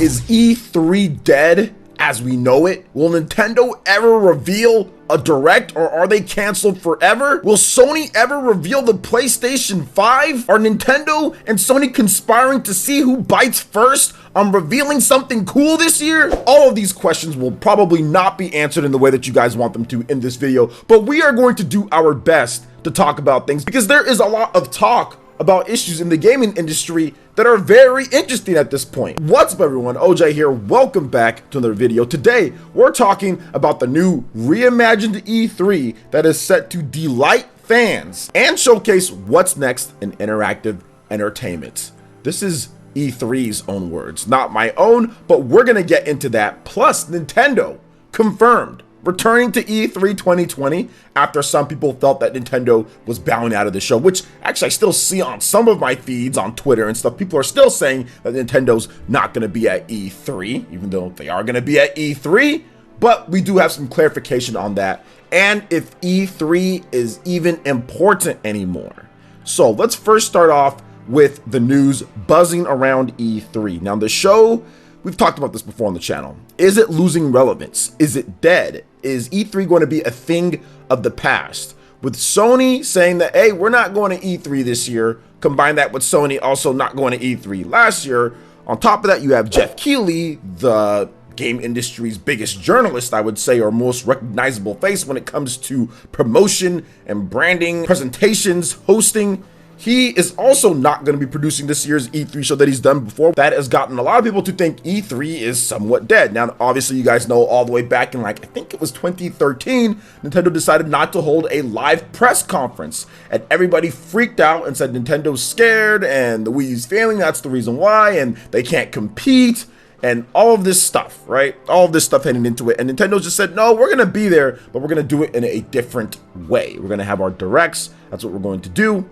Is E3 dead as we know it? Will Nintendo ever reveal a direct, or are they canceled forever? Will Sony ever reveal the PlayStation 5? Are Nintendo and Sony conspiring to see who bites first on revealing something cool this year? All of these questions will probably not be answered in the way that you guys want them to in this video, but we are going to do our best to talk about things because there is a lot of talk about issues in the gaming industry that are very interesting at this point. What's up everyone, OJ here, welcome back to another video. Today, we're talking about the new reimagined E3 that is set to delight fans and showcase what's next in interactive entertainment. This is E3's own words, not my own, but we're gonna get into that. Plus, Nintendo confirmed returning to E3 2020 after some people felt that Nintendo was bowing out of the show, which actually I still see on some of my feeds on Twitter and stuff. People are still saying that Nintendo's not going to be at E3, even though they are going to be at E3, but we do have some clarification on that and if E3 is even important anymore. So let's first start off with the news buzzing around E3. Now the show, we've talked about this before on the channel. Is it losing relevance? Is it dead? Is E3 going to be a thing of the past? With Sony saying that, hey, we're not going to E3 this year, combine that with Sony also not going to E3 last year. On top of that, you have Jeff Keighley, the game industry's biggest journalist, I would say, or most recognizable face when it comes to promotion and branding, presentations, hosting. He is also not going to be producing this year's E3 show that he's done before. That has gotten a lot of people to think E3 is somewhat dead. Now, obviously, you guys know all the way back in I think it was 2013, Nintendo decided not to hold a live press conference. And everybody freaked out and said Nintendo's scared and the Wii U's failing. That's the reason why. And they can't compete. And all of this stuff, right? All of this stuff heading into it. And Nintendo just said, no, we're going to be there, but we're going to do it in a different way. We're going to have our directs. That's what we're going to do.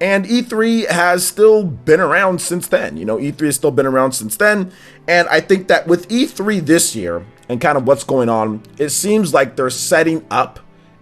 And E3 has still been around since then. You know, E3 has still been around since then. And I think that with E3 this year and kind of what's going on, it seems like they're setting up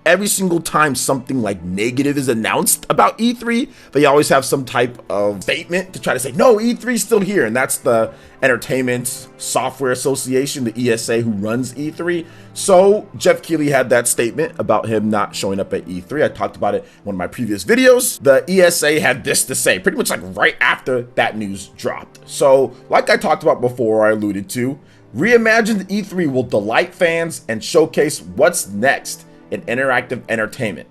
every single time something like negative is announced about E3, they always have some type of statement to try to say, no, E3 is still here. And that's the Entertainment Software Association, the ESA, who runs E3. So Jeff Keighley had that statement about him not showing up at E3. I talked about it in one of my previous videos. The ESA had this to say, pretty much like right after that news dropped. So like I talked about before, I alluded to, reimagined E3 will delight fans and showcase what's next in interactive entertainment.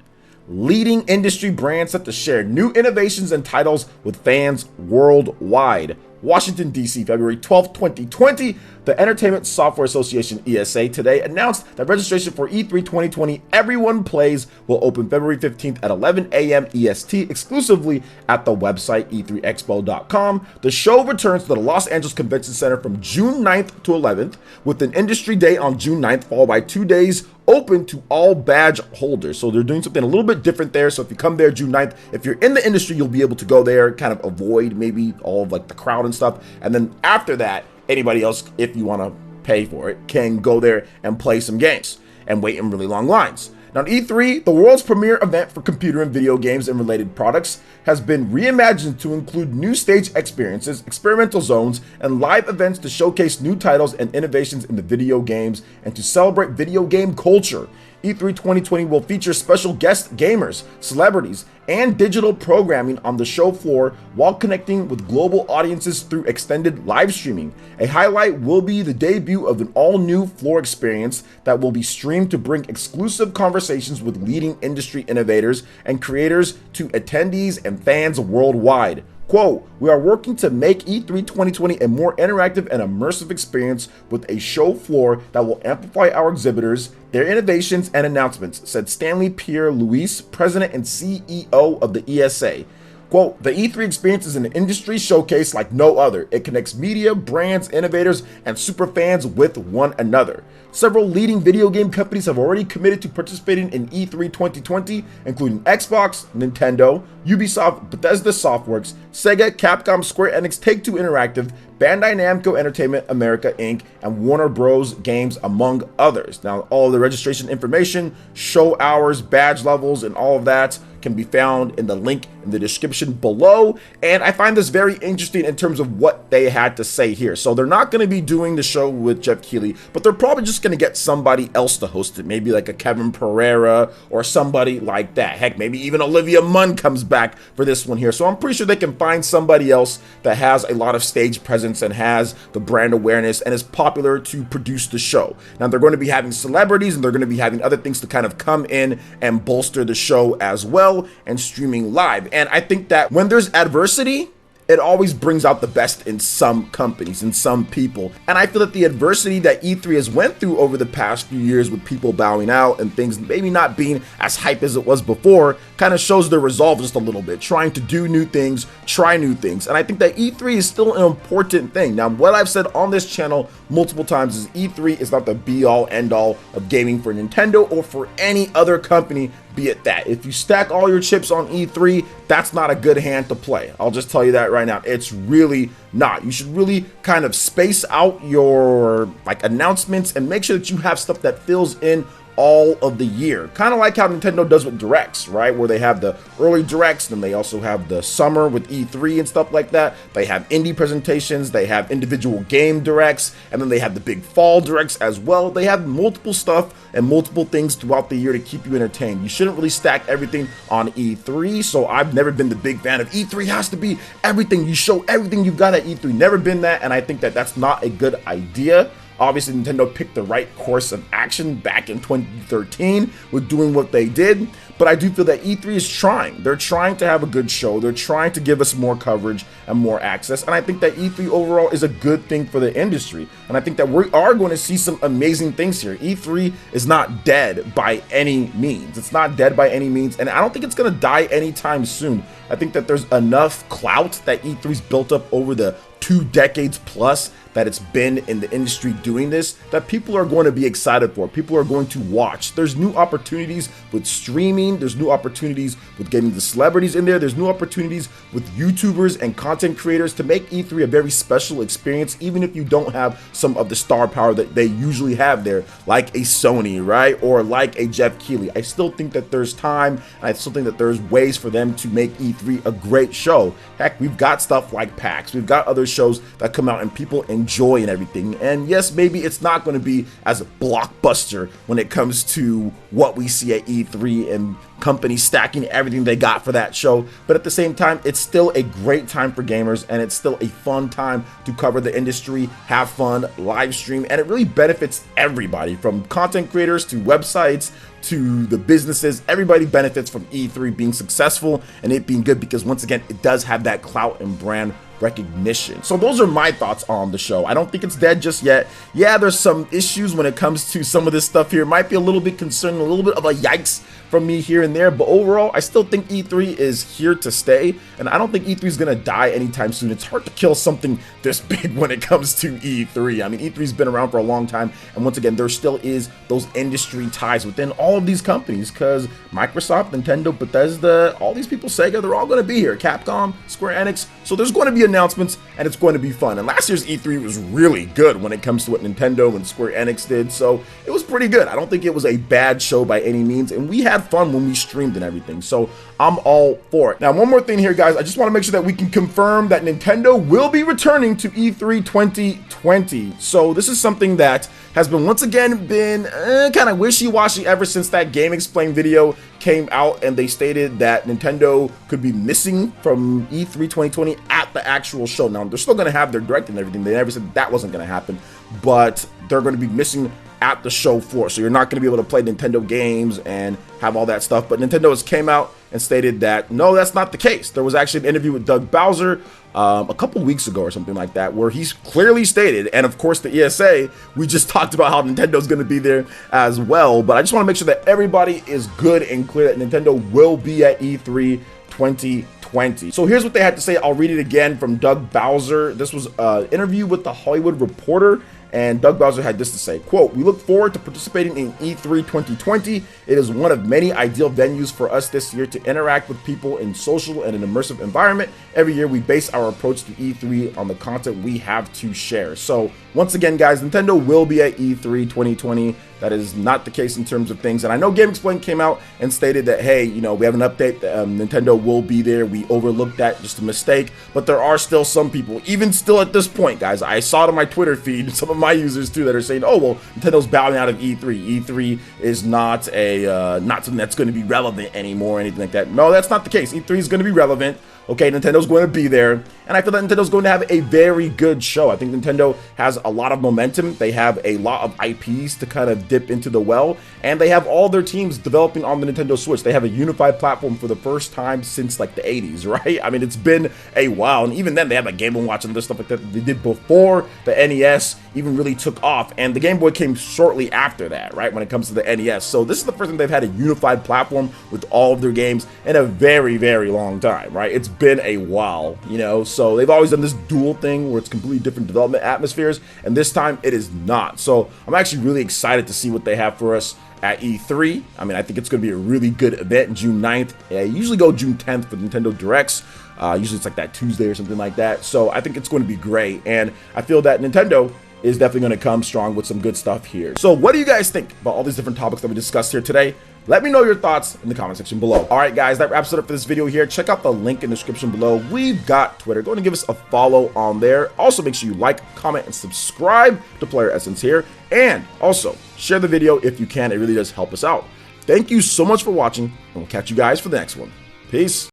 Leading industry brands set to share new innovations and titles with fans worldwide. Washington, D.C., February 12, 2020, the Entertainment Software Association, ESA, today announced that registration for E3 2020 Everyone Plays will open February 15th at 11 a.m. EST exclusively at the website e3expo.com. The show returns to the Los Angeles Convention Center from June 9th to 11th, with an industry day on June 9th, followed by 2 days open to all badge holders. So they're doing something a little bit different there. So if you come there June 9th, if you're in the industry, you'll be able to go there, kind of avoid maybe all of like the crowd and stuff. And then after that, anybody else, if you want to pay for it, can go there and play some games and wait in really long lines. Now, E3, the world's premier event for computer and video games and related products, has been reimagined to include new stage experiences, experimental zones, and live events to showcase new titles and innovations in the video games and to celebrate video game culture. E3 2020 will feature special guest gamers, celebrities, and digital programming on the show floor while connecting with global audiences through extended live streaming. A highlight will be the debut of an all-new floor experience that will be streamed to bring exclusive conversations with leading industry innovators and creators to attendees and fans worldwide. Quote, we are working to make E3 2020 a more interactive and immersive experience with a show floor that will amplify our exhibitors, their innovations and announcements, said Stanley Pierre-Louis, president and CEO of the ESA. Quote, the E3 experience is an industry showcase like no other. It connects media, brands, innovators, and super fans with one another. Several leading video game companies have already committed to participating in E3 2020, including Xbox, Nintendo, Ubisoft, Bethesda Softworks, Sega, Capcom, Square Enix, Take-Two Interactive, Bandai Namco Entertainment America Inc., and Warner Bros. Games, among others. Now, all of the registration information, show hours, badge levels, and all of that can be found in the link in the description below. And I find this very interesting in terms of what they had to say here. So they're not going to be doing the show with Jeff Keighley, but they're probably just going to get somebody else to host it. Maybe like a Kevin Pereira or somebody like that. Heck, maybe even Olivia Munn comes back for this one here. So I'm pretty sure they can find somebody else that has a lot of stage presence and has the brand awareness and is popular to produce the show. Now they're going to be having celebrities and they're going to be having other things to kind of come in and bolster the show as well, and streaming live. And I think that when there's adversity, it always brings out the best in some companies, in some people. And I feel that the adversity that E3 has went through over the past few years with people bowing out and things maybe not being as hype as it was before kind of shows their resolve just a little bit, trying to do new things, try new things. And I think that E3 is still an important thing. Now, what I've said on this channel multiple times is E3 is not the be-all, end-all of gaming for Nintendo or for any other company, be it that. If you stack all your chips on E3, that's not a good hand to play. I'll just tell you that right now. It's really not. You should really kind of space out your announcements and make sure that you have stuff that fills in all of the year. Kind of like how Nintendo does with directs, right? Where they have the early directs, then they also have the summer with E3 and stuff like that. They have indie presentations, they have individual game directs, and then they have the big fall directs as well. They have multiple stuff and multiple things throughout the year to keep you entertained. You shouldn't really stack everything on E3. So I've never been the big fan of E3 has to be everything. You show everything you've got at E3. Never been that, and I think that that's not a good idea. Obviously, Nintendo picked the right course of action back in 2013 with doing what they did, but I do feel that E3 is trying. They're trying to have a good show. They're trying to give us more coverage and more access, and I think that E3 overall is a good thing for the industry, and I think that we are going to see some amazing things here. E3 is not dead by any means. It's not dead by any means, and I don't think it's going to die anytime soon. I think that there's enough clout that E3's built up over the 2 decades plus that it's been in the industry doing this, that people are going to be excited for. People are going to watch. There's new opportunities with streaming. There's new opportunities with getting the celebrities in there. There's new opportunities with YouTubers and content creators to make E3 a very special experience, even if you don't have some of the star power that they usually have there, like a Sony, right? Or like a Jeff Keighley. I still think that there's time, and I still think that there's ways for them to make E3 a great show. Heck, we've got stuff like PAX. We've got other shows that come out and people enjoy and everything. And yes, maybe it's not going to be as a blockbuster when it comes to what we see at E3 and companies stacking everything they got for that show, but at the same time, it's still a great time for gamers, and it's still a fun time to cover the industry, have fun, live stream, and it really benefits everybody, from content creators to websites to the businesses. Everybody benefits from E3 being successful and it being good, because once again, it does have that clout and brand recognition. So those are my thoughts on the show. I don't think it's dead just yet. Yeah, there's some issues when it comes to some of this stuff here. It might be a little bit concerning, a little bit of a yikes from me here and there, but overall, I still think E3 is here to stay, and I don't think E3 is going to die anytime soon. It's hard to kill something this big when it comes to E3. I mean, E3's been around for a long time, and once again, there still is those industry ties within all of these companies, because Microsoft, Nintendo, Bethesda, all these people, Sega, they're all going to be here. Capcom, Square Enix. So there's going to be announcements, and it's going to be fun. And last year's E3 was really good when it comes to what Nintendo and Square Enix did, so it was pretty good. I don't think it was a bad show by any means, and we had fun when we streamed and everything, so I'm all for it. Now, one more thing here, guys. I just want to make sure that we can confirm that Nintendo will be returning to E3 2020. So this is something that has been once again been kind of wishy-washy ever since that Game Explain video came out, and they stated that Nintendo could be missing from E3 2020 at the actual show. Now, they're still going to have their direct and everything. They never said that wasn't going to happen, but they're going to be missing at the show floor, so you're not going to be able to play Nintendo games and have all that stuff. But Nintendo has came out and stated that no, that's not the case. There was actually an interview with Doug Bowser a couple weeks ago or something like that, where he's clearly stated, and of course the ESA, we just talked about how Nintendo's going to be there as well, but I just want to make sure that everybody is good and clear that Nintendo will be at E3 2020. So here's what they had to say. I'll read it again from Doug Bowser. This was an interview with The Hollywood Reporter, and Doug Bowser had this to say, quote, "We look forward to participating in E3 2020. It is one of many ideal venues for us this year to interact with people in social and an immersive environment. Every year we base our approach to E3 on the content we have to share." So once again, guys, Nintendo will be at E3 2020. That is not the case in terms of things. And I know Game Explain came out and stated that, hey, you know, we have an update. Nintendo will be there. We overlooked that, just a mistake. But there are still some people, even still at this point, guys. I saw it on my Twitter feed, some of my users too, that are saying, oh, well, Nintendo's bowing out of E3. E3 is not something that's going to be relevant anymore or anything like that. No, that's not the case. E3 is going to be relevant. Okay, Nintendo's going to be there, and I feel that Nintendo's going to have a very good show. I think Nintendo has a lot of momentum. They have a lot of IPs to kind of dip into the well, and they have all their teams developing on the Nintendo Switch. They have a unified platform for the first time since like the 80s, right? I mean, it's been a while, and even then they have like Game & Watch and other stuff like that they did before the NES even really took off, and the Game Boy came shortly after that, right, when it comes to the NES. So this is the first time they've had a unified platform with all of their games in a very, very long time, right? It's been a while, you know, so they've always done this dual thing where it's completely different development atmospheres, and this time it is not. So I'm actually really excited to see what they have for us at E3. I mean, I think it's going to be a really good event. June 9th. I usually go June 10th for Nintendo Directs. Usually it's like that Tuesday or something like that. So I think it's going to be great, and I feel that Nintendo is definitely going to come strong with some good stuff here. So what do you guys think about all these different topics that we discussed here today? Let me know your thoughts in the comment section below. All right, guys, that wraps it up for this video here. Check out the link in the description below. We've got Twitter. Go ahead and give us a follow on there. Also, make sure you like, comment, and subscribe to PlayerEssence here. And also, share the video if you can. It really does help us out. Thank you so much for watching, and we'll catch you guys for the next one. Peace.